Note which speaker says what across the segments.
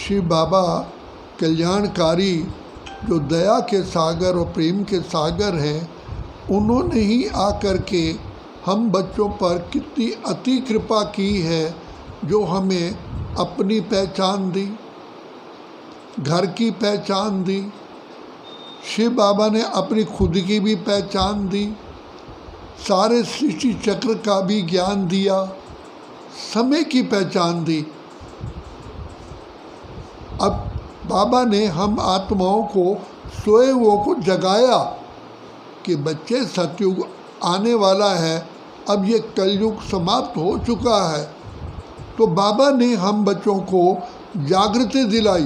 Speaker 1: शिव बाबा कल्याणकारी जो दया के सागर और प्रेम के सागर हैं, उन्होंने ही आकर के हम बच्चों पर कितनी अति कृपा की है, जो हमें अपनी पहचान दी, घर की पहचान दी। शिव बाबा ने अपनी खुद की भी पहचान दी, सारे सृष्टि चक्र का भी ज्ञान दिया, समय की पहचान दी। अब बाबा ने हम आत्माओं को सोए हुओं को जगाया कि बच्चे सतयुग आने वाला है, अब ये कलयुग समाप्त हो चुका है। तो बाबा ने हम बच्चों को जागृति दिलाई,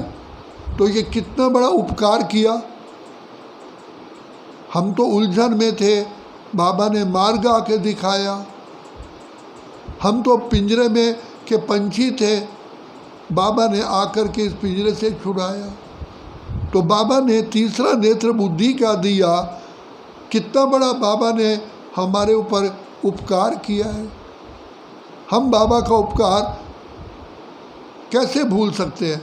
Speaker 1: तो ये कितना बड़ा उपकार किया। हम तो उलझन में थे, बाबा ने मार्ग आके दिखाया। हम तो पिंजरे में के पंछी थे, बाबा ने आकर के इस पिंजरे से छुड़ाया। तो बाबा ने तीसरा नेत्र बुद्धि का दिया। कितना बड़ा बाबा ने हमारे ऊपर उपकार किया है। हम बाबा का उपकार कैसे भूल सकते हैं।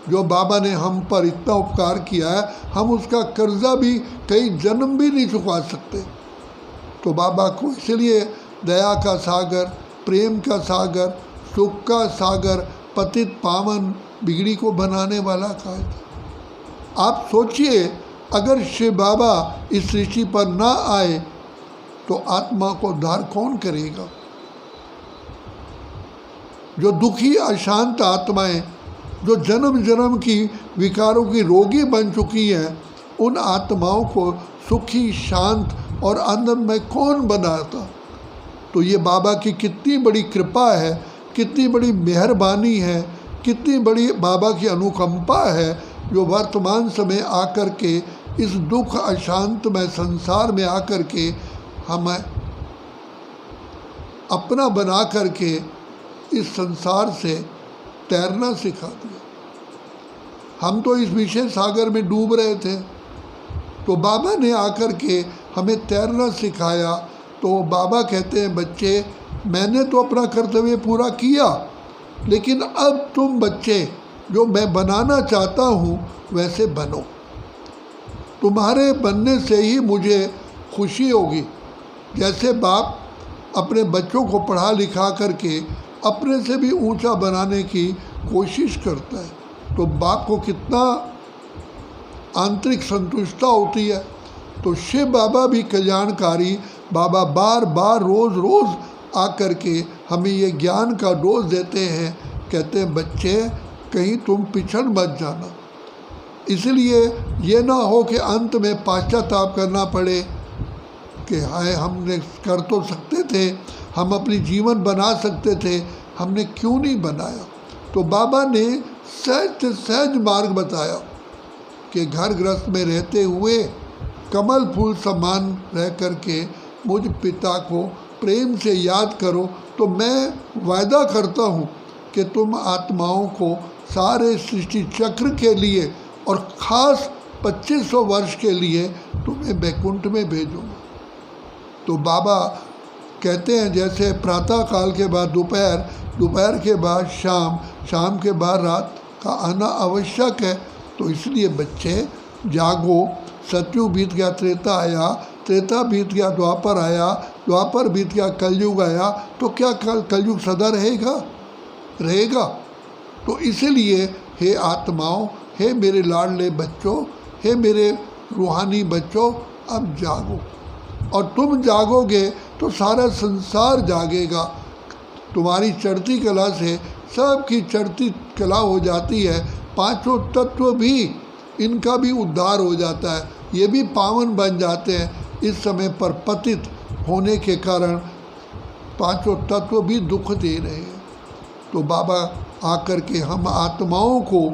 Speaker 1: जो बाबा ने हम पर इतना उपकार किया है, हम उसका कर्जा भी कई जन्म भी नहीं चुका सकते। तो बाबा को इसलिए दया का सागर, प्रेम का सागर, सुख का सागर, पतित पावन बिगड़ी को बनाने वाला कहा था। आप सोचिए, अगर शिव बाबा इस सृष्टि पर ना आए तो आत्मा को उद्धार कौन करेगा। जो दुखी अशांत आत्माएं, जो जन्म जन्म की विकारों की रोगी बन चुकी हैं, उन आत्माओं को सुखी, शांत और आनंदमय कौन बनाता। तो ये बाबा की कितनी बड़ी कृपा है, कितनी बड़ी मेहरबानी है, कितनी बड़ी बाबा की अनुकंपा है, जो वर्तमान समय आकर के इस दुख अशांतमय संसार में आकर के हमें अपना बना करके इस संसार से तैरना सिखा दिया। हम तो इस विषय सागर में डूब रहे थे, तो बाबा ने आकर के हमें तैरना सिखाया। तो बाबा कहते हैं, बच्चे मैंने तो अपना कर्तव्य पूरा किया, लेकिन अब तुम बच्चे जो मैं बनाना चाहता हूँ वैसे बनो। तुम्हारे बनने से ही मुझे खुशी होगी। जैसे बाप अपने बच्चों को पढ़ा लिखा करके अपने से भी ऊंचा बनाने की कोशिश करता है, तो बाप को कितना आंतरिक संतुष्टता होती है। तो शिव बाबा भी कल्याणकारी बाबा बार बार रोज़ रोज़ आकर के हमें ये ज्ञान का डोज देते हैं। कहते हैं, बच्चे कहीं तुम पिछड़ मत जाना। इसलिए ये ना हो कि अंत में पश्चाताप करना पड़े कि हाय, हमने कर तो सकते थे, हम अपनी जीवन बना सकते थे, हमने क्यों नहीं बनाया। तो बाबा ने सहज से सहज मार्ग बताया कि घर गृहस्थ में रहते हुए कमल फूल समान रह कर के मुझ पिता को प्रेम से याद करो, तो मैं वायदा करता हूँ कि तुम आत्माओं को सारे सृष्टि चक्र के लिए और ख़ास 2500 वर्ष के लिए तुम्हें वैकुंठ में भेजूँगा। तो बाबा कहते हैं, जैसे प्रातः काल के बाद दोपहर, दोपहर के बाद शाम, शाम के बाद रात का आना आवश्यक है। तो इसलिए बच्चे जागो। सतयुग बीत गया, त्रेता आया, त्रेता बीत गया, द्वापर आया, द्वापर बीत गया, कलयुग आया। तो क्या कलयुग सदा रहेगा। तो इसलिए हे आत्माओं, हे मेरे लाडले बच्चों, हे मेरे रूहानी बच्चों, अब जागो। और तुम जागोगे तो सारा संसार जागेगा। तुम्हारी चढ़ती कला से सबकी चढ़ती कला हो जाती है। पांचों तत्व भी, इनका भी उद्धार हो जाता है, ये भी पावन बन जाते हैं। इस समय पर पतित होने के कारण पांचों तत्व भी दुख दे रहे हैं। तो बाबा आकर के हम आत्माओं को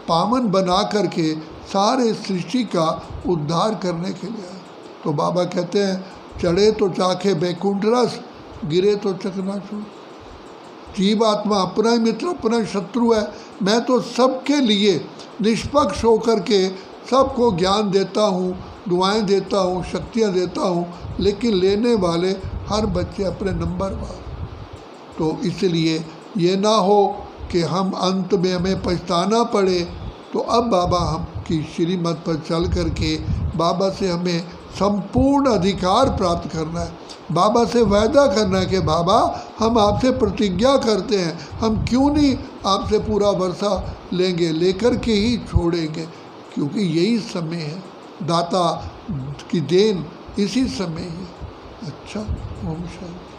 Speaker 1: पावन बना करके सारे सृष्टि का उद्धार करने के लिए आए। तो बाबा कहते हैं, चढ़े तो चाखे बैकुंठ रस, गिरे तो चकनाचूर। जीव आत्मा अपना ही मित्र, अपना शत्रु है। मैं तो सबके लिए निष्पक्ष होकर के सबको ज्ञान देता हूँ, दुआएं देता हूँ, शक्तियाँ देता हूँ, लेकिन लेने वाले हर बच्चे अपने नंबर पर। तो इसलिए ये ना हो कि हम अंत में हमें पछताना पड़े, तो अब बाबा हम की श्रीमत पर चल करके बाबा से हमें संपूर्ण अधिकार प्राप्त करना है। बाबा से वायदा करना है कि बाबा हम आपसे प्रतिज्ञा करते हैं, हम क्यों नहीं आपसे पूरा वर्षा लेंगे, लेकर के ही छोड़ेंगे, क्योंकि यही समय है, दाता की देन इसी समय है। अच्छा, ओम शांति।